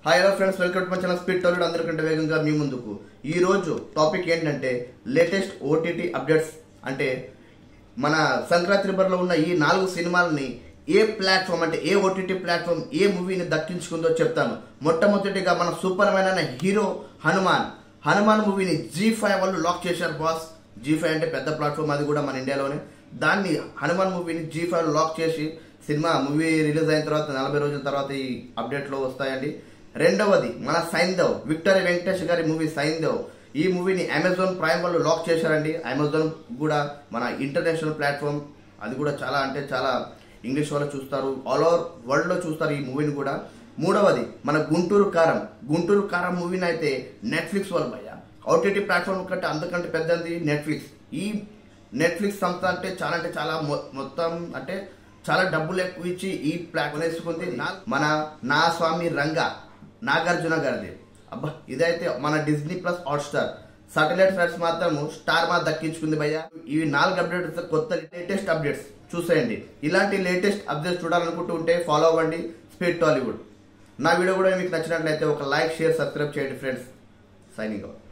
Hi hello friends, welcome to my channel speed Tollywood. అందరికంటే వేగంగా మీ ముందుకు. ఈ రోజు టాపిక్ ఏంటంటే లేటెస్ట్ ఓటీటీ అప్డేట్స్. అంటే మన సంక్రాంతి బరిలో ఉన్న ఈ 4 సినిమాలని ఏ ప్లాట్ఫామ్ అంటే ఏ ఓటీటీ ప్లాట్ఫామ్ ఏ మూవీని దక్కించుకుందో చెప్తాను. మొట్టమొదటిగా మన సూపర్ మ్యాన్ అనే హీరో హనుమాన్ మూవీని G5 వాళ్ళు లాక్ చేశారు బాస్. G5 అంటే పెద్ద ప్లాట్ఫామ్, అది కూడా మన ఇండియాలోనే. దాన్ని హనుమాన్ మూవీని G5 లాక్ చేసి మూవీ రిలీజ్ అయిన తర్వాత 40 రోజుల తర్వాత ఈ అప్డేట్లో వస్తాయండి. రెండవది మన సైంధవ్, విక్టరీ వెంకటేష్ గారి మూవీ సైంధవ్. ఈ మూవీని అమెజాన్ ప్రైమ్ వాళ్ళు లాక్ చేశారండి. అమెజాన్ కూడా మన ఇంటర్నేషనల్ ప్లాట్ఫామ్, అది కూడా చాలా అంటే చాలా ఇంగ్లీష్ వాళ్ళు చూస్తారు, ఆల్ ఓవర్ వరల్డ్ లో చూస్తారు ఈ మూవీని కూడా. మూడవది మన గుంటూరు కారం మూవీని అయితే నెట్ఫ్లిక్స్ వాళ్ళు భయ్యా. ఓటీటీ ప్లాట్ఫామ్ కంటే అంతకంటే పెద్దది నెట్ఫ్లిక్స్. ఈ నెట్ఫ్లిక్స్ సంస్థ అంటే చాలా మొత్తం అంటే చాలా డబ్బులు ఎక్కువ ఇచ్చి ఈ ప్లాట్ఫామ్ వేసుకుంది. మన నా స్వామి రంగా నాగార్జున గారిది. అబ్బా, ఇదైతే మన Disney plus Hotstar satellite flights మాత్రం స్టార్ మా దక్కించుకుంది భయ్య. ఇవి 4 అప్డేట్స్, కొత్త లేటెస్ట్ అప్డేట్స్ చూసేయండి. ఇలాంటి లేటెస్ట్ అప్డేట్స్ చూడాలనుకుంటూ ఉంటే ఫాలో అవ్వండి స్పీడ్ టాలీవుడ్. నా వీడియో కూడా మీకు నచ్చినట్లయితే ఒక లైక్, షేర్, సబ్స్క్రైబ్ చేయండి ఫ్రెండ్స్. Signing out.